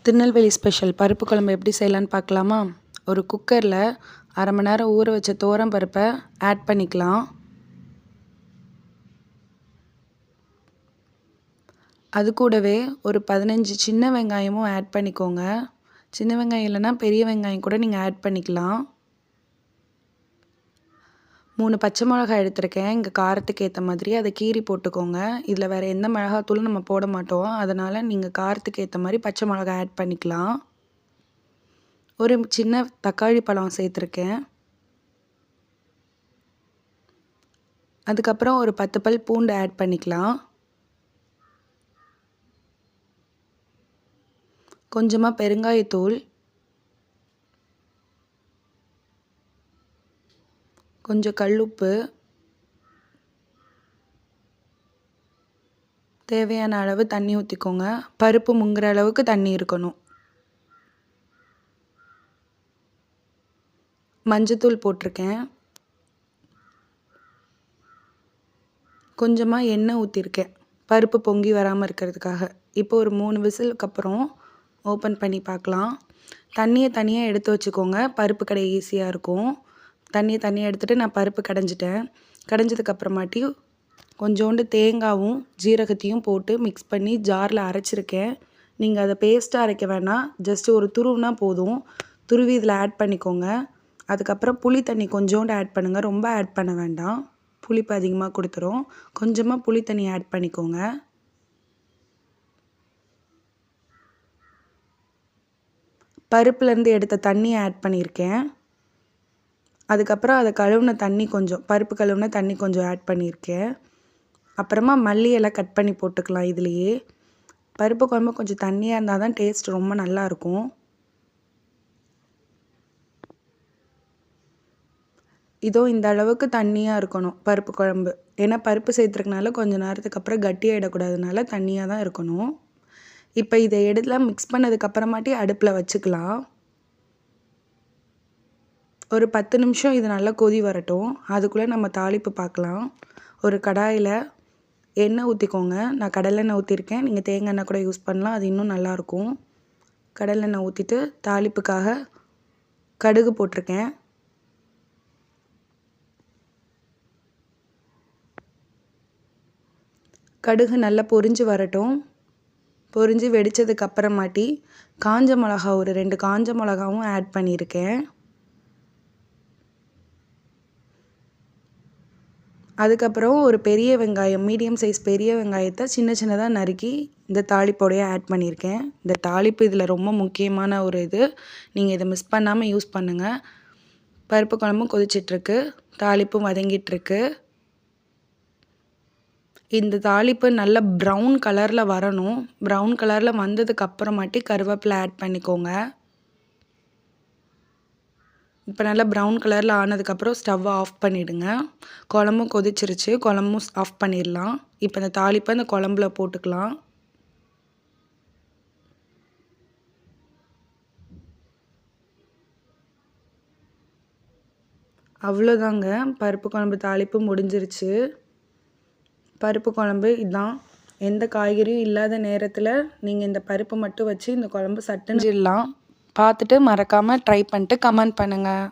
Tirunelveli special பருப்பு குழம்பு எப்படி செய்யலான்னு பார்க்கலாமா? ஒரு குக்கரில் அரை மணி நேரம் ஊற வச்ச துவரம் பருப்பை ஆட் பண்ணிக்கலாம். அது கூடவே ஒரு 15 சின்ன வெங்காயமும் ஆட் பண்ணிக்கோங்க. சின்ன வெங்காயம் இல்லைன்னா பெரிய வெங்காயம் கூட நீங்கள் ஆட் பண்ணிக்கலாம். 3 பச்சை மிளகாய் எடுத்திருக்கேன். இங்கே காரத்துக்கு ஏற்ற மாதிரி அதை கீறி போட்டுக்கோங்க. இதில் வேறு எந்த மிளகாத்தூளும் நம்ம போட மாட்டோம். அதனால் நீங்கள் காரத்துக்கு ஏற்ற மாதிரி பச்சை மிளகாய் ஆட் பண்ணிக்கலாம். ஒரு சின்ன தக்காளி பழம் சேர்த்துருக்கேன். அதுக்கப்புறம் ஒரு 10 பல் பூண்டு ஆட் பண்ணிக்கலாம். கொஞ்சமாக பெருங்காயத்தூள், கொஞ்சம் கல்லுப்பு, தேவையான அளவு தண்ணி ஊற்றிக்கோங்க. பருப்பு முங்குற அளவுக்கு தண்ணி இருக்கணும். மஞ்சத்தூள் போட்டிருக்கேன். கொஞ்சமாக எண்ணெய் ஊற்றிருக்கேன் பருப்பு பொங்கி வராமல் இருக்கிறதுக்காக. இப்போ ஒரு 3 விசிலுக்கு அப்புறம் ஓப்பன் பண்ணி பார்க்கலாம். தண்ணியை தனியாக எடுத்து வச்சுக்கோங்க. பருப்பு கடைய ஈஸியாக இருக்கும். தண்ணியை தனியாக எடுத்துகிட்டு நான் பருப்பு கடைஞ்சிட்டேன். கடைஞ்சதுக்கப்புறமாட்டி கொஞ்சோண்டு தேங்காயும் ஜீரகத்தையும் போட்டு மிக்ஸ் பண்ணி ஜாரில் அரைச்சிருக்கேன். நீங்கள் அதை பேஸ்ட்டாக அரைக்க வேணாம், ஜஸ்ட் ஒரு துருவுனா போதும். துருவி இதில் ஆட் பண்ணிக்கோங்க. அதுக்கப்புறம் புளி தண்ணி கொஞ்சோண்டு ஆட் பண்ணுங்கள். ரொம்ப ஆட் பண்ண வேண்டாம், புளிப்பு அதிகமாக கொடுத்துரும். கொஞ்சமாக புளி தண்ணி ஆட் பண்ணிக்கோங்க. பருப்புலேருந்து எடுத்த தண்ணியை ஆட் பண்ணியிருக்கேன். அதுக்கப்புறம் அதை கழுவுன தண்ணி கொஞ்சம், பருப்பு கழுவுன தண்ணி கொஞ்சம் ஆட் பண்ணியிருக்கேன். அப்புறமா மல்லி இலை கட் பண்ணி போட்டுக்கலாம். இதுலேயே பருப்பு குழம்பு கொஞ்சம் தண்ணியாக இருந்தால் தான் டேஸ்ட் ரொம்ப நல்லாயிருக்கும். இதோ இந்த அளவுக்கு தண்ணியாக இருக்கணும் பருப்பு குழம்பு. ஏன்னா பருப்பு சேர்த்துருக்கனால கொஞ்சம் நேரத்துக்கு அப்புறம் கட்டியாகிடக்கூடாதுனால தண்ணியாக தான் இருக்கணும். இப்போ இதை எடுத்துலாம் மிக்ஸ் பண்ணதுக்கப்புறமாட்டி அடுப்பில் வச்சுக்கலாம். ஒரு 10 நிமிஷம் இது நல்லா கொதி வரட்டும். அதுக்குள்ளே நம்ம தாளிப்பு பார்க்கலாம். ஒரு கடாயில் எண்ணெய் ஊற்றிக்கோங்க. நான் கடலெண்ணெய் ஊற்றிருக்கேன். நீங்கள் தேங்காய் எண்ணெய் கூட யூஸ் பண்ணலாம், அது இன்னும் நல்லாயிருக்கும். கடலெண்ணெய் ஊற்றிட்டு தாளிப்புக்காக கடுகு போட்டிருக்கேன். கடுகு நல்லா பொரிஞ்சு வரட்டும். பொரிஞ்சு வெடித்ததுக்கு அப்புறமாட்டி காஞ்ச மிளகா ஒரு 2 காஞ்ச மிளகாவும் ஆட் பண்ணியிருக்கேன். அதுக்கப்புறம் ஒரு பெரிய வெங்காயம், மீடியம் சைஸ் பெரிய வெங்காயத்தை சின்ன சின்னதாக நறுக்கி இந்த தாளிப்போடைய ஆட் பண்ணியிருக்கேன். இந்த தாளிப்பு இதில் ரொம்ப முக்கியமான ஒரு இது. நீங்கள் இதை மிஸ் பண்ணாமல் யூஸ் பண்ணுங்கள். பருப்பு குழம்பும் கொதிச்சிட்ருக்கு, தாளிப்பும் வதங்கிட்டுருக்கு. இந்த தாளிப்பு நல்ல ப்ரௌன் கலரில் வரணும். ப்ரௌன் கலரில் வந்ததுக்கு அப்புறமாட்டி கருவேப்பிலை ஆட் பண்ணிக்கோங்க. இப்போ நல்லா ப்ரௌன் கலரில் ஆனதுக்கப்புறம் ஸ்டவ்வை ஆஃப் பண்ணிவிடுங்க. குழம்பும் கொதிச்சிருச்சு, குழம்பும் ஆஃப் பண்ணிடலாம். இப்போ இந்த தாளிப்பை இந்த குழம்புல போட்டுக்கலாம். அவ்வளோதாங்க, பருப்பு குழம்பு தாளிப்பு முடிஞ்சிருச்சு. பருப்பு குழம்பு இதுதான். எந்த காய்கறியும் இல்லாத நேரத்தில் நீங்கள் இந்த பருப்பு மட்டும் வச்சு இந்த குழம்பு சட்டுன்னு பார்த்துட்டு மறக்காமல் ட்ரை பண்ணிட்டு கமெண்ட் பண்ணுங்கள்.